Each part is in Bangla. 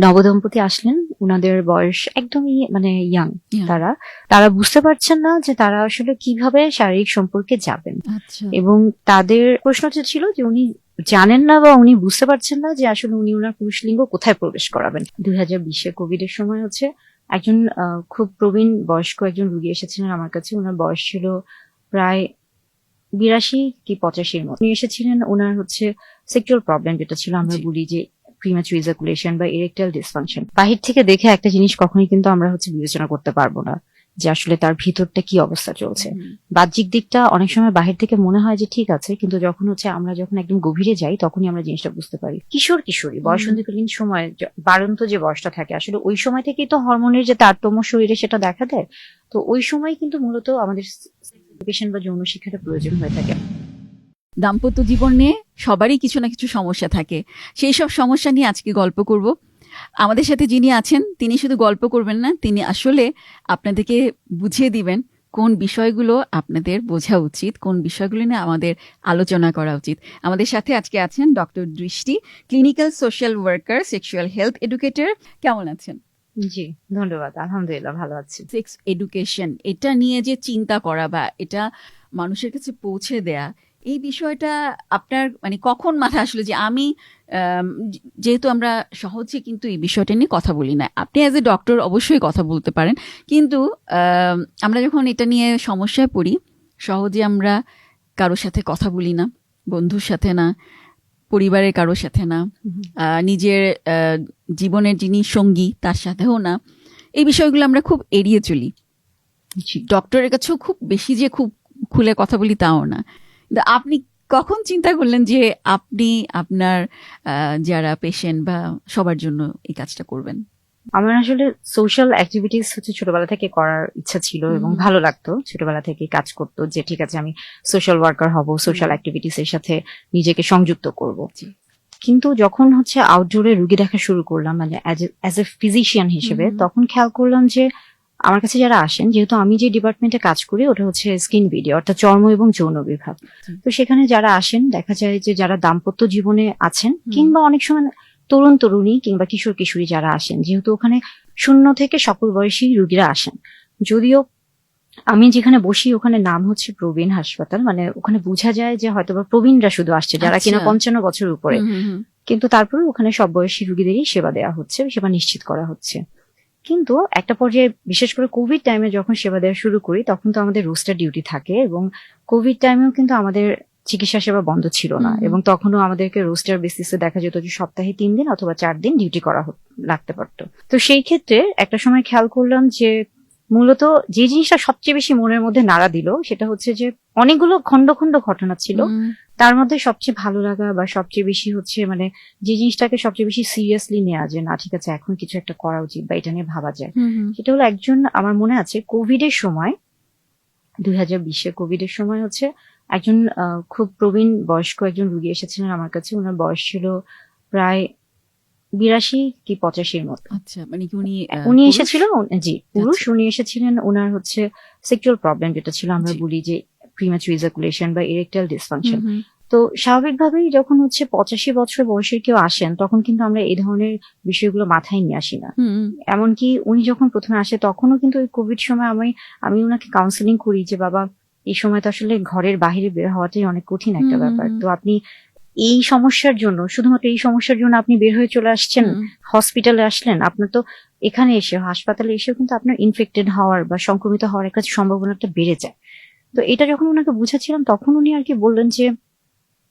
নবদম্পতি আসলেন, উনাদের বয়স একদমই মানে ইয়াং। Yeah. তারা তারা বুঝতে পারছেন না যে তারা আসলে কিভাবে শারীরিক সম্পর্কে যাবেন, আচ্ছা। এবং তাদের প্রশ্নটা ছিল যে উনি জানেন না বা উনি বুঝতে পারছেন না যে আসলে উনি ওনার পুরুষ লিঙ্গ কোথায় প্রবেশ করাবেন। 2020-এ কোভিড এর সময় হচ্ছে একজন খুব প্রবীণ বয়স্ক একজন রুগী এসেছিলেন আমার কাছে। ওনার বয়স ছিল প্রায় 82 কি 85-এর মতো। উনি এসেছিলেন, ওনার হচ্ছে সেক্সুয়াল প্রবলেম যেটা ছিল, আমরা জি। বলি যে প্রিম্যাচুর ইজাকুলেশন বা ইরেকটাইল ডিসফাংশন। বাহির থেকে দেখে একটা জিনিস কখনোই কিন্তু আমরা হচ্ছে বিবেচনা করতে পারবো না যে আসলে তার ভিতরটা কি অবস্থা চলছে। বাহ্যিক দিকটা অনেক সময় বাহির থেকে মনে হয় যে ঠিক আছে, কিন্তু যখন হচ্ছে আমরা যখন একদম গভীরে যাই তখনই আমরা জিনিসটা বুঝতে পারি। কিশোর কিশোরী বয়সন্ধিকালীন সময় বাড়ন্ত যে বয়সটা থাকে, আসলে ওই সময় থেকেই তো হরমোনের যে তারতম্য শরীরে সেটা দেখা দেয়। তো ওই সময় কিন্তু মূলত আমাদের এডুকেশন বা যৌন শিক্ষাটা প্রয়োজন হয়ে থাকে। দাম্পত্য জীবন নিয়ে সবারই কিছু না কিছু সমস্যা থাকে, সেই সব সমস্যা নিয়ে আজকে গল্প করব। আমাদের সাথে যিনি আছেন তিনি শুধু গল্প করবেন না, তিনি আসলে আপনাদেরকে বুঝিয়ে দিবেন কোন বিষয়গুলো আপনাদের বোঝা উচিত, কোন বিষয়গুলো নিয়ে আমাদের আলোচনা করা উচিত। আমাদের সাথে আজকে আছেন ডক্টর দৃষ্টি, clinical social worker, sexual health educator. কেমন আছেন? জি, ধন্যবাদ। আলহামদুলিল্লাহ ভালো আছি। সেক্স এডুকেশন, এটা নিয়ে যে চিন্তা করা বা এটা মানুষের কাছে পৌঁছে দেয়া, এই বিষয়টা আপনার মানে কখন মাথায় আসলো যে আমি যেহেতু আমরা সহজে কিন্তু এই বিষয়টা নিয়ে কথা বলি না, আপনি অ্যাজ এ ডক্টর অবশ্যই কথা বলতে পারেন, কিন্তু আমরা যখন এটা নিয়ে সমস্যায় পড়ি সহজে আমরা কারোর সাথে কথা বলি না, বন্ধুর সাথে না, পরিবারের কারোর সাথে না, নিজের জীবনের যিনি সঙ্গী তার সাথেও না, এই বিষয়গুলো আমরা খুব এড়িয়ে চলি। ডক্টরের কাছেও খুব বেশি যে খুব খুলে কথা বলি তাও না। কিন্তু আপনি কখন চিন্তা করলেন যে আপনি আপনার যারা পেশেন্ট বা সবার জন্য এই কাজটা করবেন? আমার আসলে সোশ্যাল অ্যাক্টিভিটিস হচ্ছে ছোটবেলা থেকে করার ইচ্ছা ছিল এবং ভালো লাগতো। ছোটবেলা থেকে কাজ করতো যে ঠিক আছে আমি সোশ্যাল ওয়ার্কার হব, সোশ্যাল অ্যাক্টিভিটিস এর সাথে নিজেকে সংযুক্ত করব। কিন্তু যখন হচ্ছে আউটডোরে রুগী দেখা শুরু করলাম, মানে অ্যাজ এ ফিজিশিয়ান হিসেবে, তখন খেয়াল করলাম যে আমার কাছে যারা আসেন, যেহেতু আমি যে ডিপার্টমেন্টে কাজ করি ওটা হচ্ছে স্কিন ভিডিও, অর্থাৎ চর্ম এবং যৌন বিভাগ। তো সেখানে যারা আসেন দেখা যায় যে যারা দাম্পত্য জীবনে আছেন, কিংবা অনেক সময় তরুণ তরুণী কিংবা কিশোর কিশোরী যারা আসেন, যেহেতু ওখানে 0 থেকে সকল বয়সী রুগীরা আসেন। যদিও আমি যেখানে বসি ওখানে নাম হচ্ছে প্রবীণ হাসপাতাল, মানে ওখানে বোঝা যায় যে হয়তোবা প্রবীণরা শুধু আসছে, যারা কিনা 55 বছর উপরে, কিন্তু তারপরে ওখানে সব বয়সী রুগীদেরই সেবা দেওয়া হচ্ছে, সেবা নিশ্চিত করা হচ্ছে। কিন্তু একটা পর্যায়ে বিশেষ করে কোভিড টাইমে যখন সেবা দেওয়া শুরু করি, তখন তো আমাদের রোস্টার ডিউটি থাকে, এবং কোভিড টাইমেও কিন্তু আমাদের চিকিৎসা সেবা বন্ধ ছিল না, এবং তখনও আমাদেরকে রোস্টার বেসিসে দেখা যেত যে সপ্তাহে 3 দিন অথবা 4 দিন ডিউটি করা লাগতে পারতো। তো সেই ক্ষেত্রে একটা সময় খেয়াল করলাম যে মূলত যে জিনিসটা সবচেয়ে বেশি মনের মধ্যে নাড়া দিল সেটা হচ্ছে যে অনেকগুলো খন্ড খন্ড ঘটনা ছিল, তার মধ্যে সবচেয়ে ভালো লাগা বা সবচেয়ে বেশি হচ্ছে মানে যে জিনিসটাকে সবচেয়ে বেশি সিরিয়াসলি নেওয়া, যে না ঠিক আছে এখন কিছু একটা করা উচিত বা এটা নিয়ে ভাবা যায়, সেটা হলো একজন, আমার মনে আছে কোভিড এর সময়, 2020-এ কোভিড এর সময় হচ্ছে একজন খুব প্রবীণ বয়স্ক একজন রুগী এসেছিলেন আমার কাছে। ওনার বয়স ছিল প্রায় 82 কি 85-এর মতো। আচ্ছা, মানে কি উনি এসেছিলেন, জি পুরুষ। উনি এসেছিলেন, ওনার হচ্ছে সেক্সুয়াল প্রবলেম যেটা ছিল, আমরা বলি যে প্রিম্যাচুর ইজাকুলেশন বা ইরেকটাইল ডিসফাংশন। তো স্বাভাবিকভাবেই যখন হচ্ছে 85 বছর বয়সের কেউ আসেন, তখন কিন্তু আমরা এই ধরনের বিষয়গুলো মাথায় নিয়ে আসি না। এমনকি উনি যখন প্রথমে আসে তখনও কিন্তু ওই কোভিড সময় আমি ওনাকে কাউন্সিলিং করি যে বাবা এই সময় তো আসলে ঘরের বাইরে বের হওয়াটাই অনেক কঠিন একটা ব্যাপার। তো আপনি এই সমস্যার জন্য, শুধুমাত্র এই সমস্যার জন্য আপনি বের হয়ে চলে আসছেন, হসপিটালে আসলেন, আপনার তো এখানে এসে হাসপাতালে এসেও কিন্তু আপনার ইনফেক্টেড হওয়ার বা সংক্রমিত হওয়ার একটা সম্ভাবনাটা বেড়ে যায়। তো এটা যখন ওনাকে বুঝাচ্ছিলাম তখন উনি আর কি বললেন যে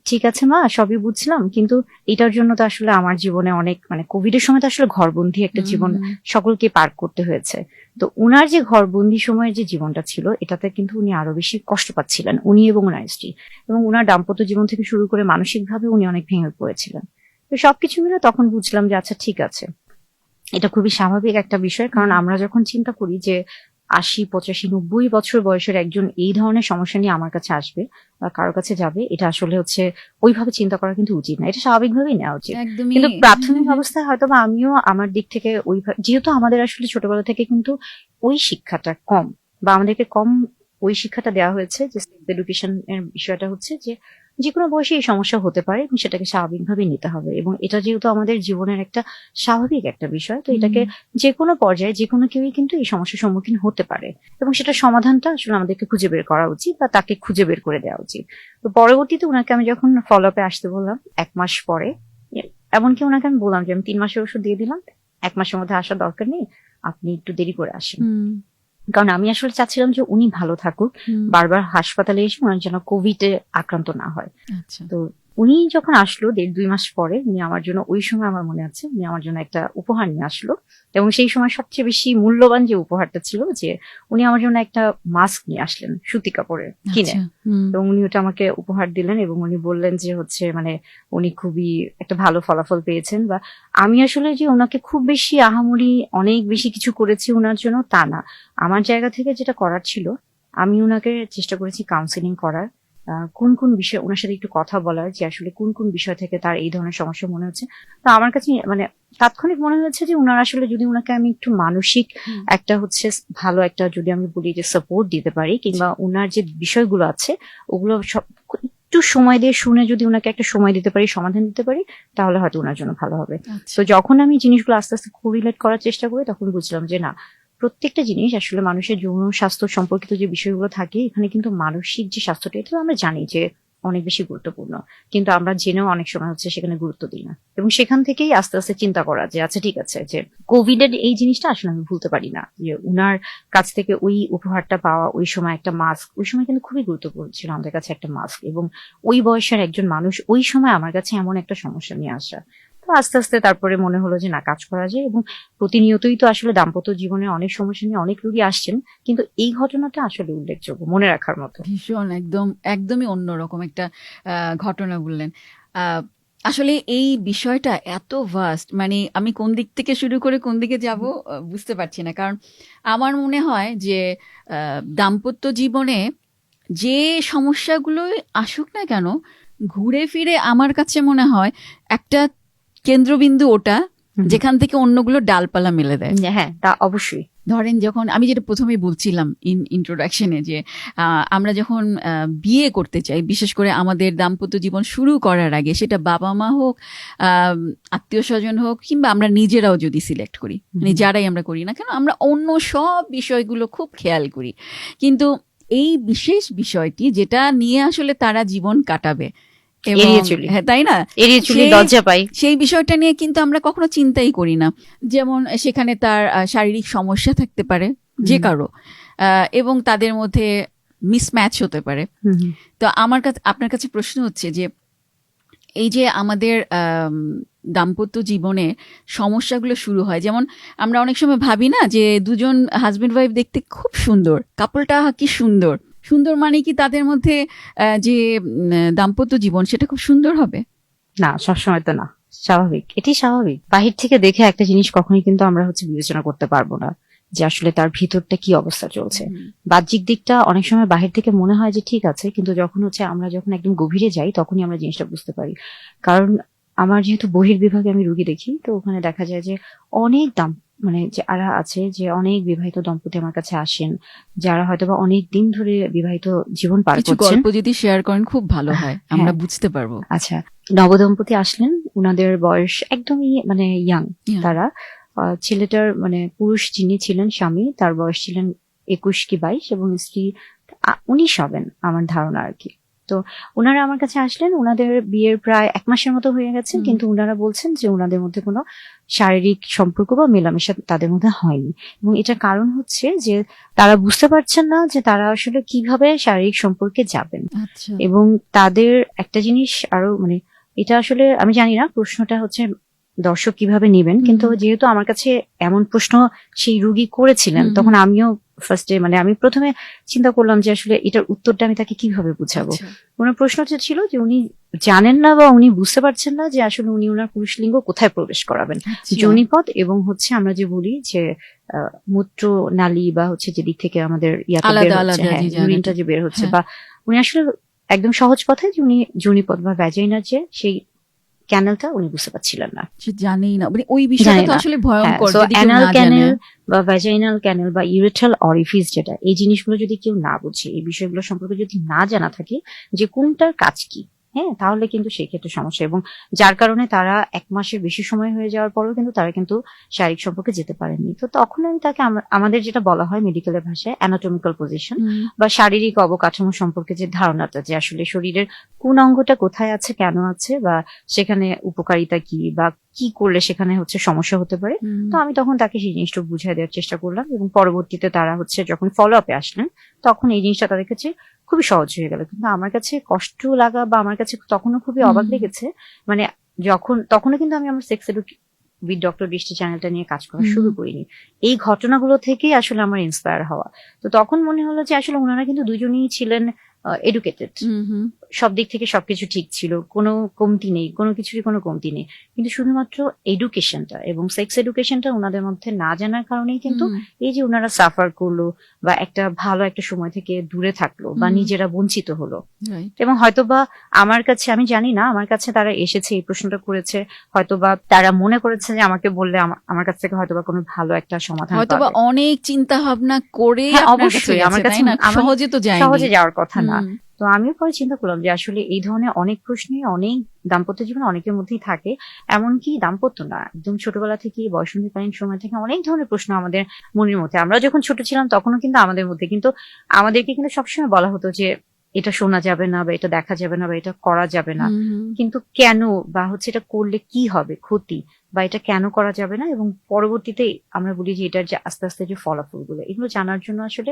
ঠিক আছে মা, সবই বুঝলাম, কিন্তু এটার জন্য তো আসলে আমার জীবনে অনেক, মানে কোভিড এর সময় তো আসলে ঘরবন্দি একটা জীবন সকলকে পার করতে হয়েছে। তো উনার যে ঘরবন্দি সময়ের যে জীবনটা ছিল, এটাতে কিন্তু উনি আরো বেশি কষ্ট পাচ্ছিলেন, উনি এবং ওনার স্ত্রী, এবং উনার দাম্পত্য জীবন থেকে শুরু করে মানসিক ভাবে উনি অনেক ভেঙে পড়েছিলেন। তো সবকিছু মিলে তখন বুঝলাম যে আচ্ছা ঠিক আছে, এটা খুবই স্বাভাবিক একটা বিষয়। কারণ আমরা যখন চিন্তা করি যে 80 85 90 বছর বয়সের একজন এই ধরনের সমস্যা নিয়ে আমার কাছে আসবে বা কারোর কাছে যাবে, এটা আসলে হচ্ছে ওইভাবে চিন্তা করা কিন্তু উচিত না, এটা স্বাভাবিকভাবেই নেওয়া উচিত। কিন্তু প্রাথমিক অবস্থায় হয়তোবা আমিও আমার দিক থেকে যেহেতু আমাদের আসলে ছোটবেলা থেকে কিন্তু ওই শিক্ষাটা কম, বা আমাদেরকে কম ওই শিক্ষাটা দেওয়া হয়েছে যে সেক্স এডুকেশন এর বিষয়টা হচ্ছে যে যে কোনো বয়সে এই সমস্যা হতে পারে এবং সেটাকে স্বাভাবিকভাবে নিতে হবে, এবং এটা যেহেতু আমাদের জীবনের একটা স্বাভাবিক একটা বিষয়, তো এটাকে যে কোনো পর্যায়ে যে কোনো কেউই কিন্তু এই সমস্যার সম্মুখীন হতে পারে, এবং সেটা সমাধানটা আসলে আমাদেরকে খুঁজে বের করা উচিত বা তাকে খুঁজে বের করে দেওয়া উচিত। তো পরবর্তীতে ওনাকে আমি যখন ফলো আপে আসতে বললাম 1 মাস পরে, এমনকি ওনাকে আমি বললাম যে আমি 3 মাসের ওষুধ দিয়ে দিলাম, 1 মাসের মধ্যে আসার দরকার নেই, আপনি একটু দেরি করে আসেন। কারণ আমি আসলে চাচ্ছিলাম যে উনি ভালো থাকুক, বারবার হাসপাতালে এসে ওনার যেন কোভিড এ আক্রান্ত না হয়। আচ্ছা। তো উনি যখন আসলো 1.5-2 মাস পরে, উনি আমার জন্য, ওই সময় আমার মনে আছে উনি আমার জন্য একটা উপহার নিয়ে আসলো, এবং সেই সময় সবচেয়ে বেশি মূল্যবান যে উপহারটা ছিল যে উনি আমার জন্য একটা মাস্ক নিয়ে আসলেন সুতি কাপড়ের কিনে, আচ্ছা, এবং উনি ওটা আমাকে উপহার দিলেন, এবং উনি বললেন যে হচ্ছে মানে উনি খুবই একটা ভালো ফলাফল পেয়েছেন, বা আমি আসলে যে ওনাকে খুব বেশি আহামরি অনেক বেশি কিছু করেছি ওনার জন্য তা না। আমার জায়গা থেকে যেটা করার ছিল, আমি ওনাকে চেষ্টা করেছি কাউন্সিলিং করার, কোন কোন বিষয় ওনার সাথে একটু কথা বলার, যে আসলে কোন কোন বিষয় থেকে তার এই ধরনের সমস্যা মনে হচ্ছে। তো আমার কাছে মানে তাৎক্ষণিক মনে হয়েছে যে উনার আসলে যদি ওনাকে আমি একটু মানসিক একটা হচ্ছে ভালো একটা, যদি আমি বলি যে সাপোর্ট দিতে পারি, কিংবা উনার যে বিষয়গুলো আছে ওগুলো সব একটু সময় দিয়ে শুনে যদি ওনাকে একটা সময় দিতে পারি, সমাধান দিতে পারি, তাহলে হয়তো ওনার জন্য ভালো হবে। তো যখন আমি জিনিসগুলো আস্তে আস্তে কোরিলেট করার চেষ্টা করি, তখন বুঝলাম যে না, প্রত্যেকটা জিনিস আসলে মানুষের যৌন স্বাস্থ্য সম্পর্কিত যে বিষয়গুলো থাকে, এখানে কিন্তু মানসিক যে স্বাস্থ্যটা, এটা আমরা জানি যে অনেক বেশি গুরুত্বপূর্ণ, কিন্তু আমরা জেনেও অনেক সময় হচ্ছে সেখানে গুরুত্ব দিই না, এবং সেখান থেকেই আস্তে আস্তে চিন্তা করা যে আচ্ছা ঠিক আছে, যে কোভিড এর এই জিনিসটা আসলে আমি ভুলতে পারি না, যে উনার কাছ থেকে ওই উপহারটা পাওয়া, ওই সময় একটা মাস্ক, ওই সময় কিন্তু খুবই গুরুত্বপূর্ণ ছিল আমাদের কাছে একটা মাস্ক, এবং ওই বয়সের একজন মানুষ ওই সময় আমার কাছে এমন একটা সমস্যা নিয়ে আসা। তো আস্তে আস্তে তারপরে মনে হলো যে না, কাজ করা যায়, এবং প্রতিনিয়তই তো আসলে দাম্পত্য জীবনে অনেক সমস্যা নিয়ে অনেক রোগী আসছেন, কিন্তু এই ঘটনাটা আসলে উল্লেখযোগ্য, মনে রাখার মতো। ভীষণ একদমই অন্যরকম একটা ঘটনা বললেন। আহ, আসলে এই বিষয়টা এত ভাস্ট, মানে আমি কোন দিক থেকে শুরু করে কোন দিকে যাব বুঝতে পারছি না। কারণ আমার মনে হয় যে দাম্পত্য জীবনে যে সমস্যাগুলো আসুক না কেন, ঘুরে ফিরে আমার কাছে মনে হয় একটা কেন্দ্রবিন্দু ওটা, যেখান থেকে অন্যগুলো ডালপালা মেলে দেয়। হ্যাঁ, তা অবশ্যই। ধরেন যখন আমি যেটা প্রথমেই বলছিলাম ইন্ট্রোডাকশনে, যে আমরা যখন বিয়ে করতে চাই, বিশেষ করে আমাদের দাম্পত্য জীবন শুরু করার আগে, সেটা বাবা মা হোক, আত্মীয় স্বজন হোক, কিংবা আমরা নিজেরাও যদি সিলেক্ট করি, মানে যারাই আমরা করি না কেন, আমরা অন্য সব বিষয়গুলো খুব খেয়াল করি, কিন্তু এই বিশেষ বিষয়টি যেটা নিয়ে আসলে তারা জীবন কাটাবে, হ্যাঁ তাই না, এড়িয়ে চলি, লজ্জা পাই, সেই বিষয়টা নিয়ে কিন্তু আমরা কখনো চিন্তাই করি না। যেমন সেখানে তার শারীরিক সমস্যা থাকতে পারে যে কারো, এবং তাদের মধ্যে মিসম্যাচ হতে পারে। তো আমার কাছে, আপনার কাছে প্রশ্ন হচ্ছে যে এই যে আমাদের দাম্পত্য জীবনে সমস্যাগুলো শুরু হয়, যেমন আমরা অনেক সময় ভাবি না যে দুজন হাজবেন্ড ওয়াইফ দেখতে খুব সুন্দর, কাপলটা কি সুন্দর, সুন্দর মানে কি তাদের মধ্যে যে দাম্পত্য জীবন সেটা খুব সুন্দর হবে? না, সবসময় তো না। স্বাভাবিক, এটি স্বাভাবিক। বাহির থেকে দেখে একটা জিনিস কখনোই কিন্তু আমরা হচ্ছে বিবেচনা করতে পারবো না যে আসলে তার ভিতরটা কি অবস্থা চলছে। বাহ্যিক দিকটা অনেক সময় বাহির থেকে মনে হয় যে ঠিক আছে, কিন্তু যখন হচ্ছে আমরা যখন একদম গভীরে যাই, তখনই আমরা জিনিসটা বুঝতে পারি। কারণ আমার যেহেতু বহির্বিভাগে আমি রুগী দেখি, তো ওখানে দেখা যায় যে অনেক মানে যারা আছে, যে অনেক বিবাহিত দম্পতি আমার কাছে আসেন, যারা হয়তোবা অনেক দিন ধরে বিবাহিত জীবন পার করছেন। গল্প যদি শেয়ার করেন খুব ভালো হয়, আমরা বুঝতে পারবো। আচ্ছা, নবদম্পতি আসলেন, উনাদের বয়স একদমই মানে ইয়াং। তারা ছেলেটার মানে পুরুষ যিনি ছিলেন স্বামী, তার বয়স ছিলেন 21 কি 22, এবং স্ত্রী 19 হবেন আমার ধারণা আর কি। তো ওনারা আমার কাছে আসলেন, ওনাদের বিয়ের প্রায় 1 মাসের মতো হয়ে গেছে, কিন্তু ওনারা বলছেন যে ওনাদের মধ্যে কোনো শারীরিক সম্পর্ক বা মেলামেশা তাদের মধ্যে হয়নি, এবং এটার কারণ হচ্ছে যে তারা বুঝতে পারছেন না যে তারা আসলে কিভাবে শারীরিক সম্পর্কে যাবেন। এবং তাদের একটা জিনিস আরো মানে, এটা আসলে আমি জানি না প্রশ্নটা হচ্ছে দর্শক কিভাবে নেবেন, কিন্তু যেহেতু আমার কাছে এমন প্রশ্ন সেই রুগী করেছিলেন, তখন আমিও ফার্স্টে মানে আমি প্রথমে চিন্তা করলাম যে আসলে এটার উত্তরটা আমি তাকে কিভাবে বুঝাবো। ওনার প্রশ্নটা ছিল যে উনি জানেন না বা উনি বুঝতে পারছেন না যে আসলে উনি ওনার পুরুষ লিঙ্গ কোথায় প্রবেশ করাবেন, যোনিপথ এবং হচ্ছে আমরা যে বলি যে মূত্র নালী বা হচ্ছে যেদিক থেকে আমাদের ইয়াটা বের হচ্ছে, ইউরিনটা যে বের হচ্ছে, বা উনি আসলে একদম সহজ কথায় যে উনি যোনিপথ বা ভ্যাজাইনার যে সেই ক্যানেলটা উনি বুঝতে পারছিলেন না, জানেই না, মানে ওই বিষয়টা তো আসলে ভয়ঙ্কর। অ্যানাল ক্যানেল বা ভ্যাজাইনাল ক্যানেল বা ইউরেথ্রাল অরিফিস, এই জিনিসগুলো যদি কেউ না বুঝে, এই বিষয়গুলো সম্পর্কে যদি না জানা থাকে যে কোনটার কাজ কি, হ্যাঁ, তাহলে কিন্তু সেই ক্ষেত্রে সমস্যা, এবং যার কারণে তারা 1 মাসের বেশি সময় হয়ে যাওয়ার পরেও কিন্তু তারা কিন্তু শারীরিক সম্পর্কে যেতে পারেননি। তো তখন আমি তাকে আমাদের যেটা বলা হয় মেডিকেলের ভাষায় অ্যানাটমিক্যাল পজিশন বা শারীরিক অবকাঠামো সম্পর্কে যে ধারণাটা, যে আসলে শরীরের কোন অঙ্গটা কোথায় আছে, কেন আছে, বা সেখানে উপকারিতা কি, বা কি করলে সেখানে হচ্ছে সমস্যা হতে পারে। তো আমি তখন তাকে সেই জিনিসটা বুঝিয়ে দেওয়ার চেষ্টা করলাম, এবং পরবর্তীতে তারা হচ্ছে যখন ফলো আপে আসলেন তখন এই জিনিসটা তাদের কাছে খুবই সহজ হয়ে গেল। কিন্তু আমার কাছে কষ্ট লাগা বা আমার কাছে তখনও খুবই অবাক লেগেছে, মানে তখনও কিন্তু আমি আমার সেক্স উইথ ডক্টর দৃষ্টি চ্যানেলটা নিয়ে কাজ করা শুরু করিনি। এই ঘটনাগুলো থেকেই আসলে আমার ইন্সপায়ার হওয়া। তো তখন মনে হলো যে আসলে ওনারা কিন্তু দুজনেই ছিলেন এডুকেটেড, সব দিক থেকে সবকিছু ঠিক ছিল, কোনো কমতি নেই, কোনো কিছুরই কোনো কমতি নেই, কিন্তু শুধুমাত্র এডুকেশনটা এবং সেক্স এডুকেশনটা ওনাদের মধ্যে না জানার কারণেই কিন্তু এই যে ওনারা সাফার করলো বা একটা ভালো একটা সময় থেকে দূরে থাকলো বা নিজেরা বঞ্চিত হলো। এবং হয়তোবা আমার কাছে, আমি জানি না, আমার কাছে তারা এসেছে এই প্রশ্নটা করেছে, হয়তোবা তারা মনে করেছে যে আমাকে বললে আমার কাছ থেকে হয়তোবা কোনো ভালো একটা সমাধান হয়তোবা পাবে। অনেক চিন্তা ভাবনা করে হ্যাঁ, আপনার কাছে অবশ্যই আমার গেছে, কাছে তাই না? সহজে তো যায়নি। সহজে যাওয়ার কথা না। তো আমিও পরে চিন্তা করলাম যে আসলে এই ধরনের অনেক প্রশ্নই অনেক দাম্পত্য জীবনে অনেকের মধ্যেই থাকে। এমনকি দাম্পত্য না, একদম ছোটবেলা থেকে বয়সন্ধিকালীন সময় থেকে অনেক ধরনের প্রশ্ন আমাদের মনের মধ্যে। আমরা যখন ছোট ছিলাম তখনও কিন্তু আমাদের মধ্যে, কিন্তু আমাদেরকে কিন্তু সবসময় বলা হতো যে এটা শোনা যাবে না, বা এটা দেখা যাবে না, বা এটা করা যাবে না। কিন্তু কেন, বা হচ্ছে এটা করলে কি হবে ক্ষতি, বা এটা কেন করা যাবে না, এবং পরবর্তীতে আমরা বলি যে এটার যে আস্তে আস্তে যে ফলাফলগুলো, এগুলো জানার জন্য আসলে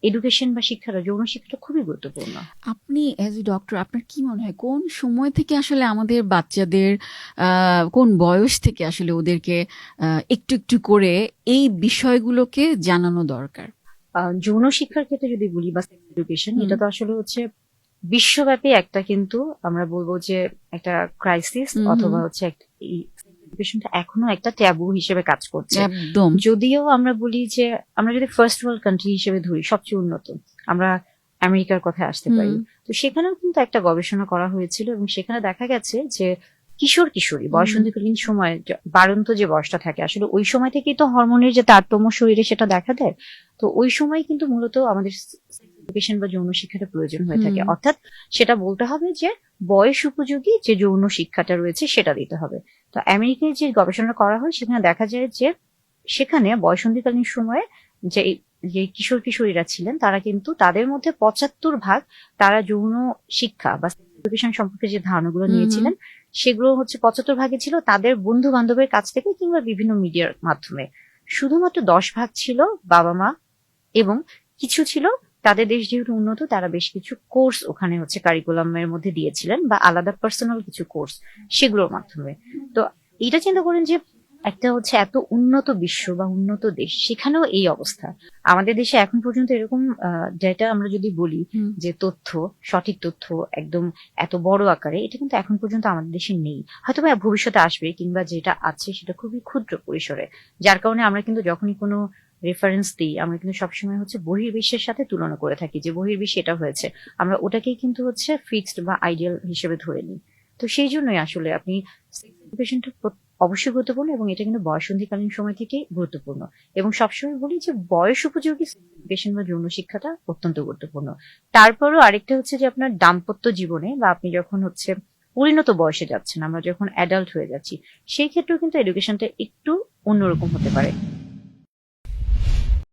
এডুকেশন বা শিক্ষাটা, যৌন শিক্ষাটা খুবই গুরুত্বপূর্ণ। আপনি এজ এ ডক্টর আপনার কি মনে হয় কোন সময় থেকে আসলে আমাদের বাচ্চাদের কোন বয়স থেকে আসলে ওদেরকে একটু একটু করে এই বিষয়গুলোকে জানানো দরকার? যৌন শিক্ষার ক্ষেত্রে যদি বলি বা সেক্স এডুকেশন, এটা তো আসলে হচ্ছে বিশ্বব্যাপী একটা, কিন্তু আমরা বলবো যে একটা ক্রাইসিস, অথবা হচ্ছে এই এডুকেশনটা এখনো একটা ট্যাবু হিসেবে কাজ করছে। একদম। যদিও আমরা বলি যে আমরা যদি ফার্স্ট ওয়ার্ল্ড কান্ট্রি হিসেবে ধরি, সবচেয়ে উন্নত, আমরা আমেরিকার কথা আসতে পারি। তো সেখানেও কিন্তু একটা গবেষণা করা হয়েছিল, এবং সেখানে দেখা গেছে যে কিশোর কিশোরী বয়সন্ধিকালীন সময় বাড়ন্ত যে বয়সটা থাকে, আসলে ওই সময় থেকেই তো হরমোনের যে তারতম্য শরীরে সেটা দেখা দেয়। তো ওই সময় কিন্তু মূলত আমাদের এডুকেশন বা যৌন শিক্ষাটা প্রয়োজন হয়ে থাকে। অর্থাৎ সেটা বলতে হবে যে বয়স উপযোগী যে যৌন শিক্ষাটা রয়েছে সেটা দিতে হবে। তো আমেরিকায় যে গবেষণা করা হয় সেখানে দেখা যায় যে সেখানে বয়সন্ধিকালীন সময়ে যে যে কিশোর কিশোরীরা ছিলেন তারা কিন্তু তাদের মধ্যে 75% তারা যৌন শিক্ষা বা এডুকেশন সম্পর্কে যে ধারণাগুলো নিয়েছিলেন সেগুলো হচ্ছে 75% ছিল তাদের বন্ধু বান্ধবের কাছ থেকে কিংবা বিভিন্ন মিডিয়ার মাধ্যমে। শুধুমাত্র 10% ছিল বাবা মা, এবং কিছু ছিল তাদের দেশ যেহেতু উন্নত, তারা বেশ কিছু কোর্স ওখানে হচ্ছে কারিকুলামের মধ্যে দিয়েছিলেন, বা আলাদা পার্সোনাল কিছু কোর্স সেগুলোর মাধ্যমে। তো এটা চিন্তা করেন যে একটা হচ্ছে এত উন্নত বিশ্ব বা উন্নত দেশ, সেখানেও এই অবস্থা। আমাদের দেশে এখন পর্যন্ত এরকম যেটা আমরা যদি বলি যে তথ্য, সঠিক তথ্য একদম এত বড় আকারে, এটা কিন্তু এখন পর্যন্ত আমাদের দেশে নেই। হয়তো বা ভবিষ্যতে আসবে, কিংবা যেটা আছে সেটা খুবই ক্ষুদ্র পরিসরে, যার কারণে আমরা কিন্তু যখনই কোনো রেফারেন্স দিই আমরা কিন্তু সবসময় হচ্ছে বহির্বিশ্বের সাথে তুলনা করে থাকি, যে বহির্বিশ্বে এটা হয়েছে, আমরা ওটাকেই কিন্তু হচ্ছে ফিক্সড বা আইডিয়াল হিসেবে ধরে নিই। তো সেই জন্যই আসলে আপনি এডুকেশনটা অবশ্যই গুরুত্বপূর্ণ, এবং এটা কিন্তু বয়সন্ধিকালীন সময় থেকেই গুরুত্বপূর্ণ। এবং সবসময় বলি যে বয়স উপযোগী এডুকেশন বা যৌন শিক্ষাটা অত্যন্ত গুরুত্বপূর্ণ। তারপরও আরেকটা হচ্ছে যে আপনার দাম্পত্য জীবনে, বা আপনি যখন হচ্ছে পরিণত বয়সে যাচ্ছেন, আমরা যখন অ্যাডাল্ট হয়ে যাচ্ছি, সেই ক্ষেত্রেও কিন্তু এডুকেশনটা একটু অন্যরকম হতে পারে।